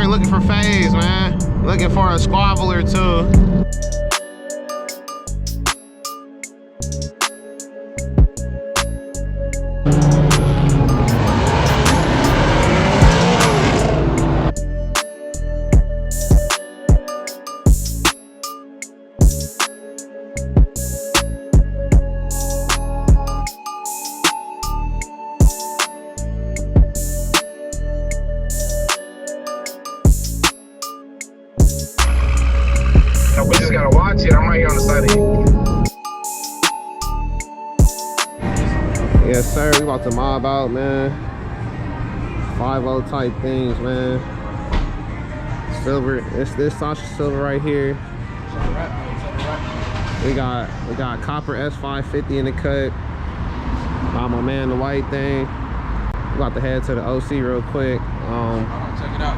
sir, looking for phase, man. Looking for a squabble or two. We just gotta watch it. I'm right here on the side of you. Yes, sir. We about to mob out, man. 5-0 type things, man. Silver. It's this Sasha Silver right here. We got copper S550 in the cut. Got my man the white thing. We about to head to the OC real quick. Check it out.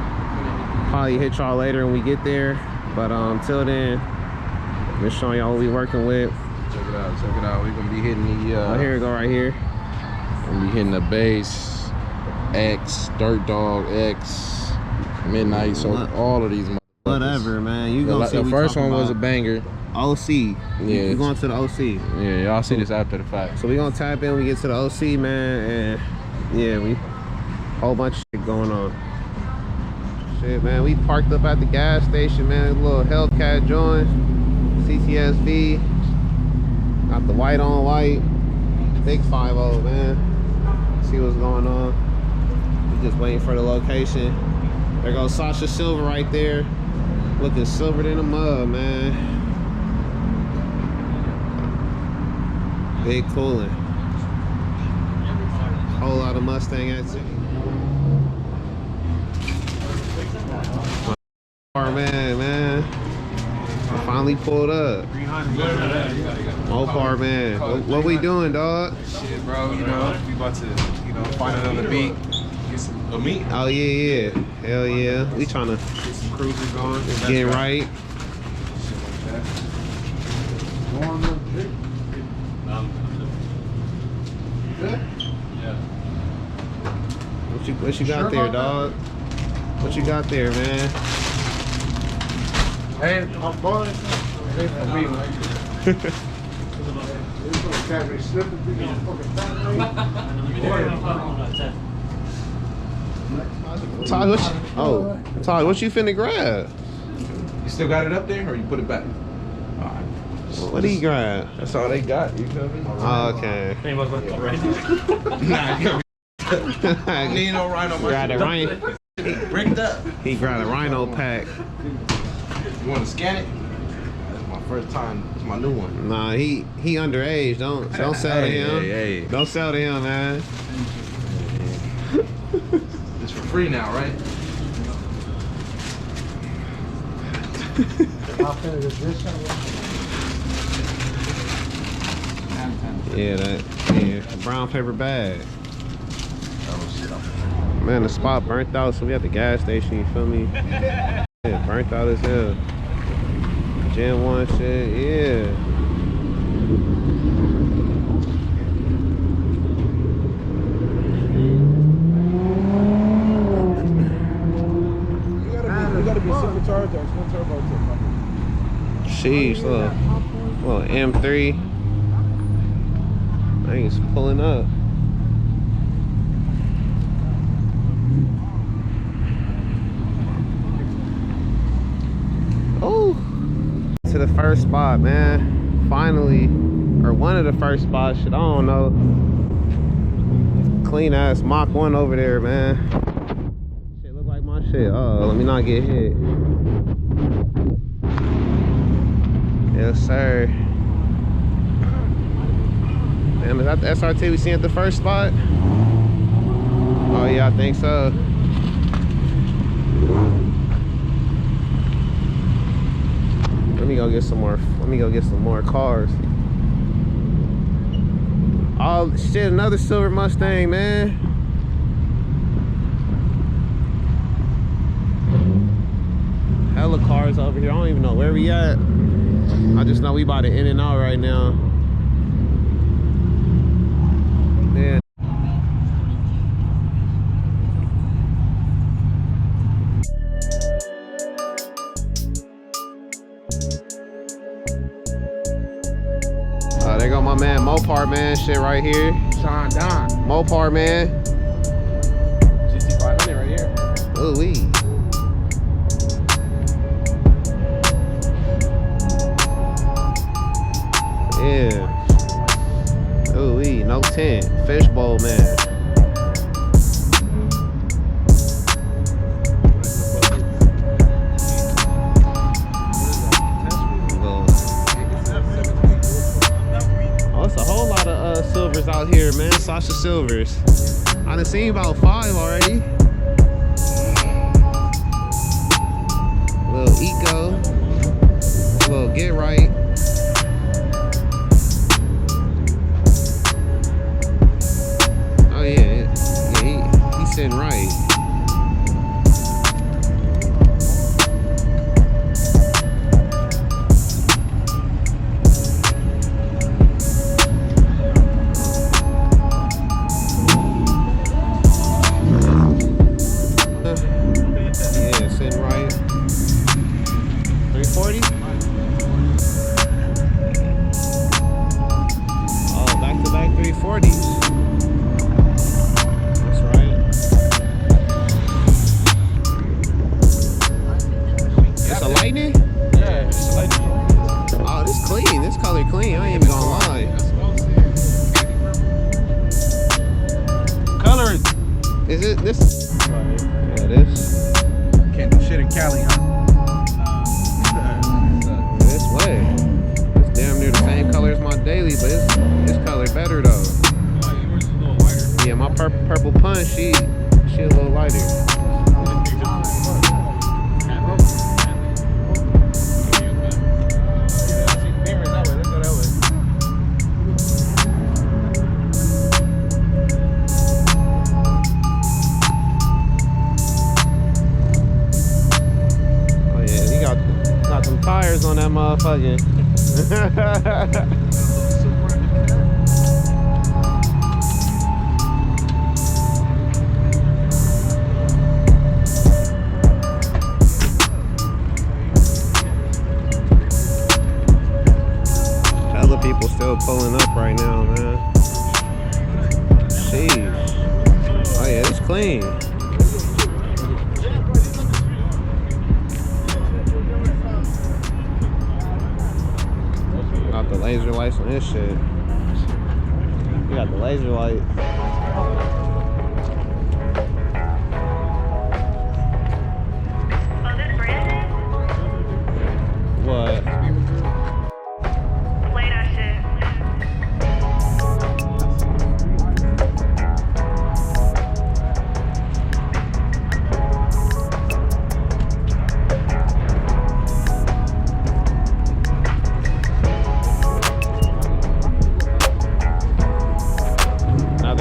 Probably hit y'all later when we get there. But until then, I'm just showing y'all what we working with. Check it out. Check it out. We're gonna be hitting the. Oh, here we go, right here. Gonna be hitting the base, X, Dirt Dog X, Midnight, so all of these. Whatever, man. You gonna see the first one was a banger. OC. Yeah. We going to the OC. Yeah, y'all see this after the fact. So we gonna tap in when we get to the OC, man, and yeah, we whole bunch of shit going on. Shit, man, we parked up at the gas station, man. A little Hellcat joint, CTSV. Got the white on white, big 5-0, man. See what's going on. We just waiting for the location. There goes Sasha Silver right there, looking silver than a mud, man. Big cooling. Whole lot of Mustang activity. Man. I finally pulled up. Mopar, man. What we doing, dog? Shit, bro, you know, we about to, find another beat, get some meat. Oh, yeah. Hell yeah. We trying to Get some cruisers going. get right. Shit like that. What you got there, dog? What you got there, man? Hey, I'm balling. Hey, for Freeway. Todd, what you finna grab? You still got it up there, or you put it back? What do you grab? That's all they got. You feel me? Oh, okay. I need no rhino. Grab a rhino. Bricked up. He grabbed a rhino pack. You want to scan it? That's my first time. It's my new one. Nah, he underage. Don't sell to him. Hey. Don't sell to him, man. It's for free now, right? Yeah, the brown paper bag. Man, the spot burnt out, so we at the gas station, you feel me? Yeah, burnt out as hell. Gen 1 shit, yeah. You gotta be supercharged or twin turbo to. Sheesh, little M3. Thing's pulling up. Oh, to the first spot, man. Finally, or one of the first spots. Shit, I don't know. Clean ass Mach 1 over there, man. Shit look like my shit. Oh, let me not get hit. Yes, sir. Damn, is that the SRT we seen at the first spot? Oh yeah, I think so. Let me go get some more cars. Oh shit, another silver Mustang, man. Hella cars over here. I don't even know where we at. I just know we about to in and out right now. Man. There go my man Mopar, man. Shit right here. Sean Don. Mopar, man. GT500 right here. Ooh-wee. Yeah. Ooh-wee. No tent. Fishbowl, man. Silvers out here, man. Sasha Silvers. I done seen about 5 already. A little Eco. A little Get Right. Oh yeah, he's sitting right. Is it this? Yeah, this. Can't do shit in Cali, huh? This way. It's damn near the same color as my daily, but this color better though. Yeah, my purple punch, she a little lighter. Tires on that motherfucker. Other people still pulling up right now, man. Jeez. Oh yeah, it's clean. The laser lights on this shit. You got the laser light. Oh, this Brandon? What? Play that shit.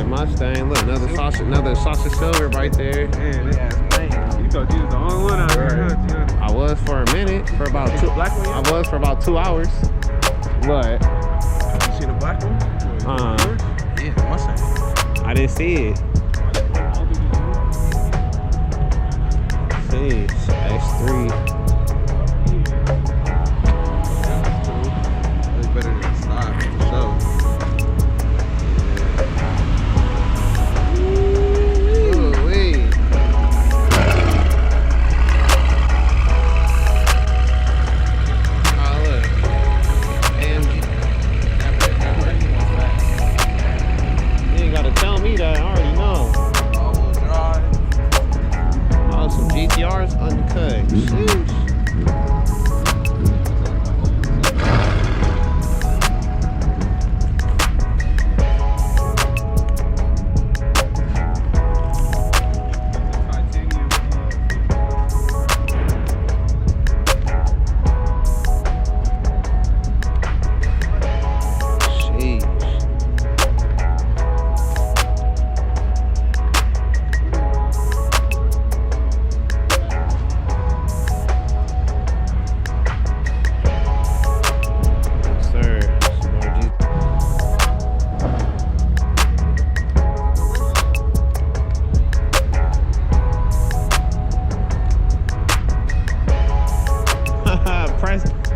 Mustang, look, another Sasha Silver right there. Man, they ass man. You thought you was the only one out here, huh? I was for a minute, for about two. Black one? I was for about 2 hours. What? You see the black one? Yeah, Mustang. I didn't see it. Jeez, X3. It's better than the slide for sure.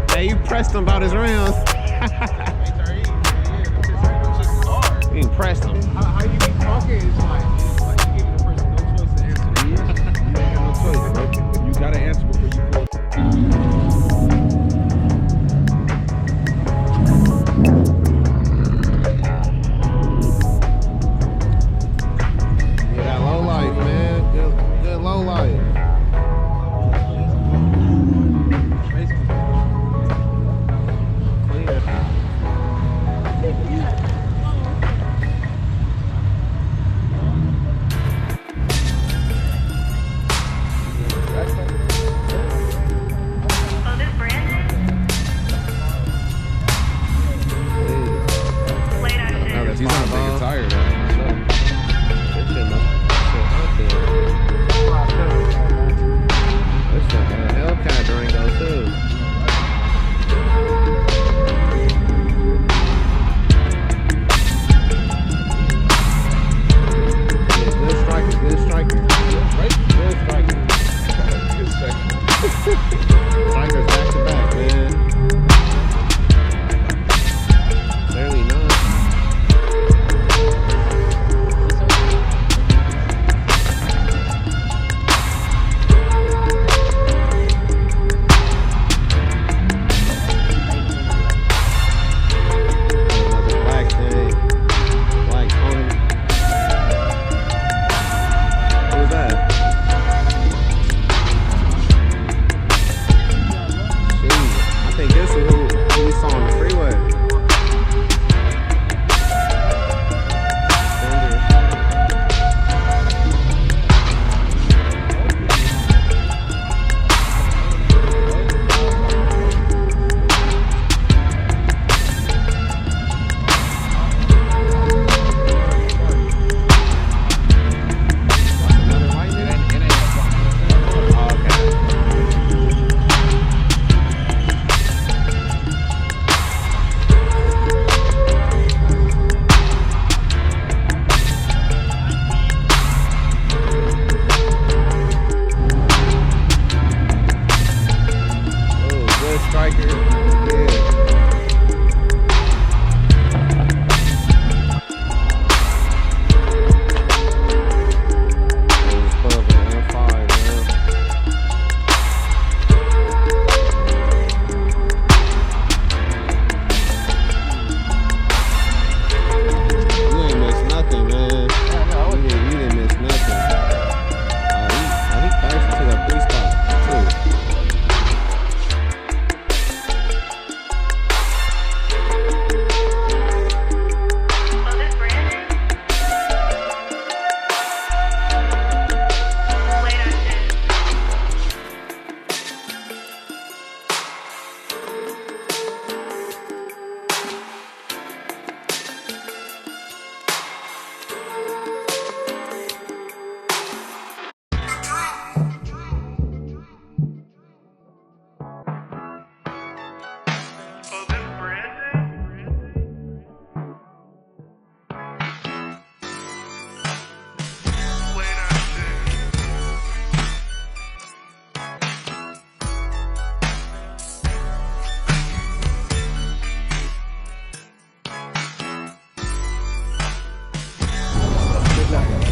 Hey, you pressed him about his rounds.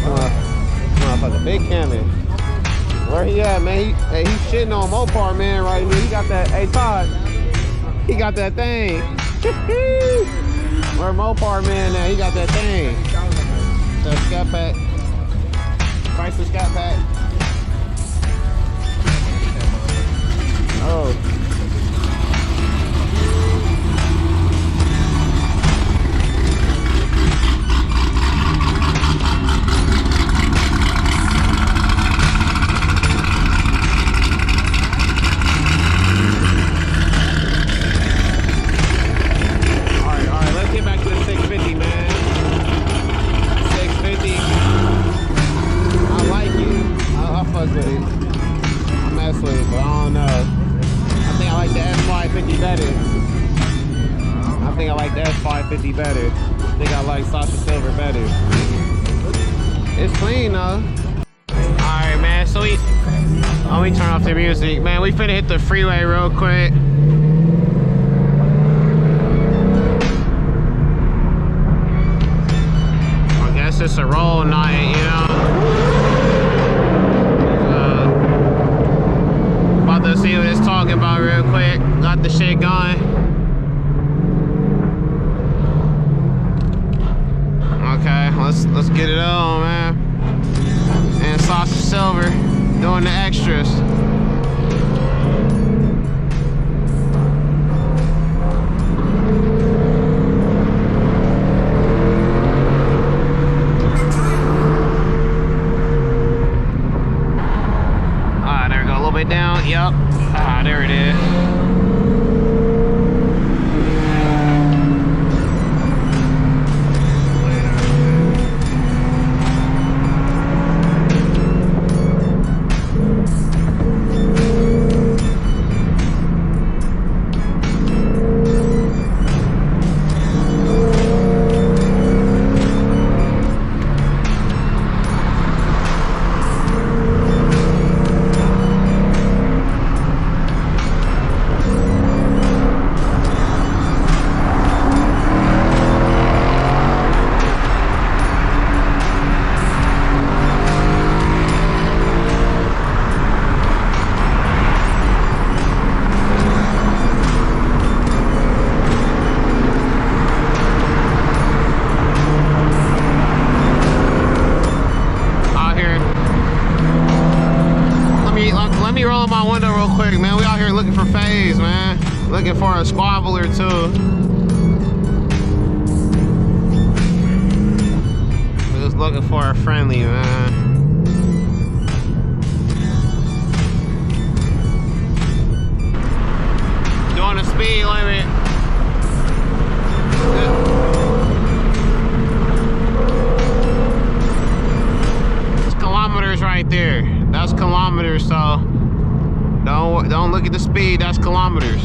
Motherfucker, big Cammy. Where he at, man? He shitting on Mopar, man, right now. He got that, hey, Todd. He got that thing. Where Mopar, man, at? He got that thing. The Scat Pack. Chrysler Scat Pack. Oh. Alright, let's get back to the 650, man. 650. I like it. I fuck with it. I mess with it, but I don't know. I think I like the S550 better. I think I like the S550 better. I think I like Sasha Silver better. It's clean though. Alright, man, so let me turn off the music. Man, we finna hit the freeway real quick. I guess it's a roll night, you know? About to see what it's talking about real quick. Got the shit going. Okay, let's get it on, man. And Sasha Silver doing the extras. There we go, a little bit down. Yep. There it is. Let me roll up my window real quick, man. We out here looking for phase, man. Looking for a squabble or two. We're just looking for a friendly, man. Doing the speed limit. It's kilometers right there. That's kilometers, so don't look at the speed, that's kilometers.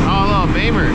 Oh, little Beamer.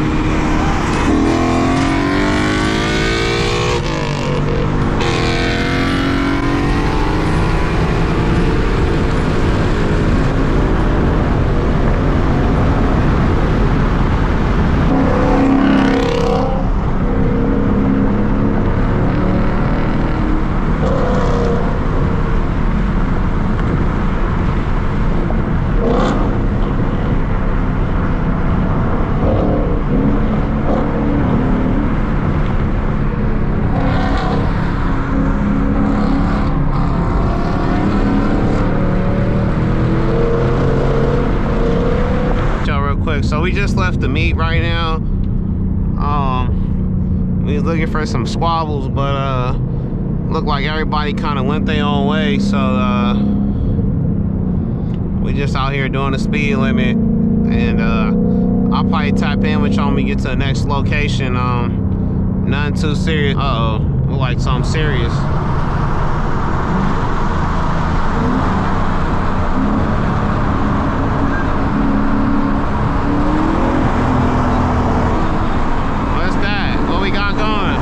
So we just left the meet right now. We was looking for some squabbles, but looked like everybody kind of went their own way. So we just out here doing the speed limit, and I'll probably tap in with y'all when we get to the next location. Nothing too serious. Uh-oh, look like something serious. What's that? What we got going?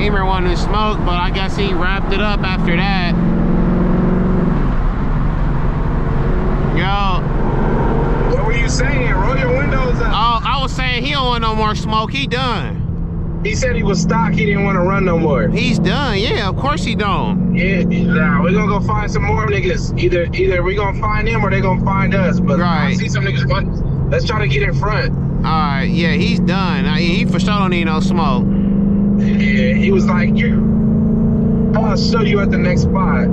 Beamer wanted to smoke, but I guess he wrapped it up after that. Yo. What were you saying? Roll your windows up. Oh, I was saying he don't want no more smoke. He done. He said he was stock. He didn't want to run no more. He's done. Yeah, of course he don't. Yeah, nah, we're gonna go find some more niggas. Either we gonna find them or they gonna find us. But Right. I see some niggas. But let's try to get in front. All right, yeah, he's done. He for sure don't need no smoke. Yeah, he was like, I'll show you at the next spot.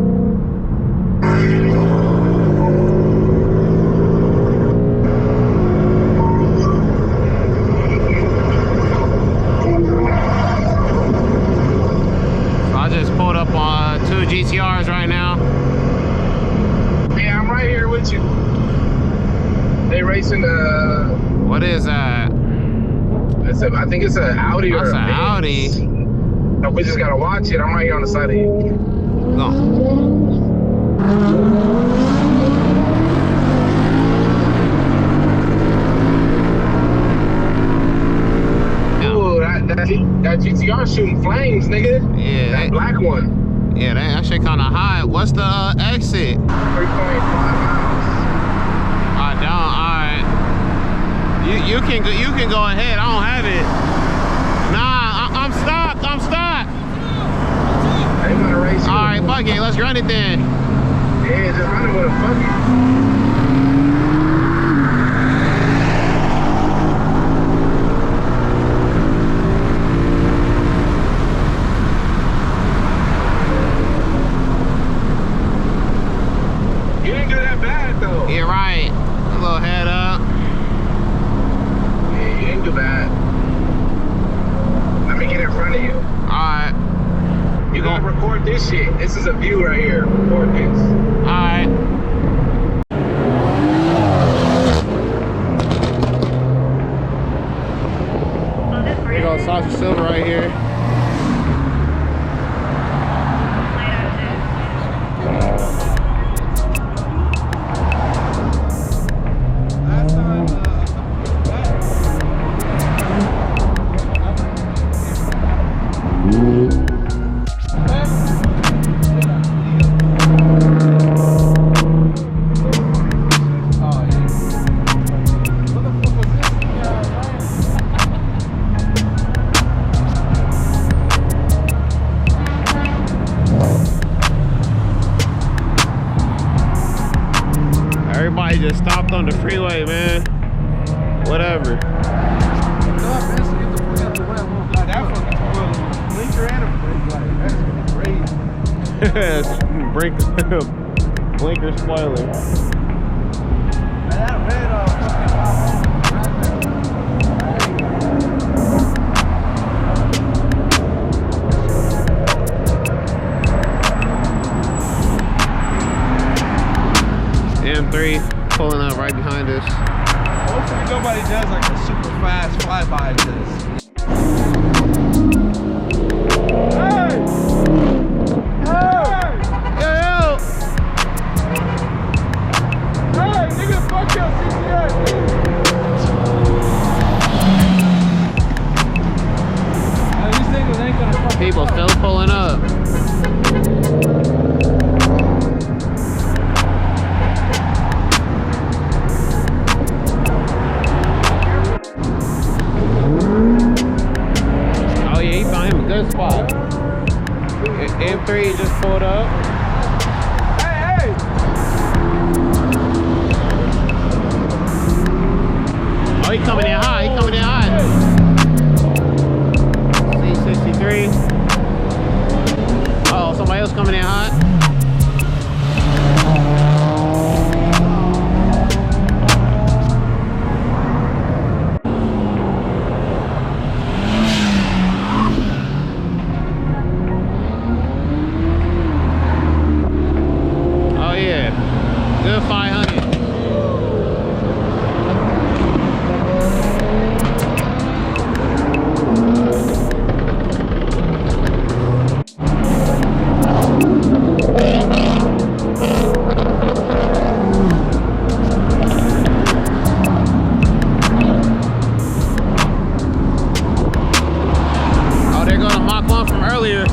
So I just pulled up on 2 GTRs right now. Yeah, I'm right here with you. They racing What is that? I think it's an Audi or That's a an Audi. No, we just gotta watch it. I'm right here on the side of you. Go. Ooh, that GTR shooting flames, nigga. Yeah, That black one. Yeah, that shit kind of high. What's the exit? 3.5 miles. I don't. All right. You can go ahead. I don't have it. Nah, I'm stuck. I'm stuck. They wanna race you. All right, fuck it. Let's run it then. Yeah, just run it with a fuck it. You didn't do that bad though. Yeah, right. A little head up. Yeah, you didn't do bad. Let me get in front of you. All right. You gotta record this shit. This is a view right here. Record this. All right. Here goes Sasha Silver right here. Everybody just stopped on the freeway, man. Whatever. Blinker spoiler. M3 pulling up right behind us. Hopefully nobody does like a super fast flyby of this. Hey! Hey! Yo! Hey, nigga, fuck your CCS! These niggas ain't gonna fuck. People still pulling up. Oh yeah, he found him a good spot. M3 just pulled up. Hey, hey! Oh, he coming in high. He coming in high. C63. Oh, somebody else coming in hot. Oh yeah, good 500. stuff from earlier.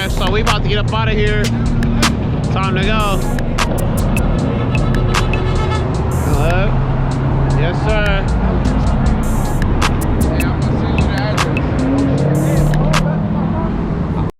So we about to get up out of here. Time to go. Hello. Yes, sir.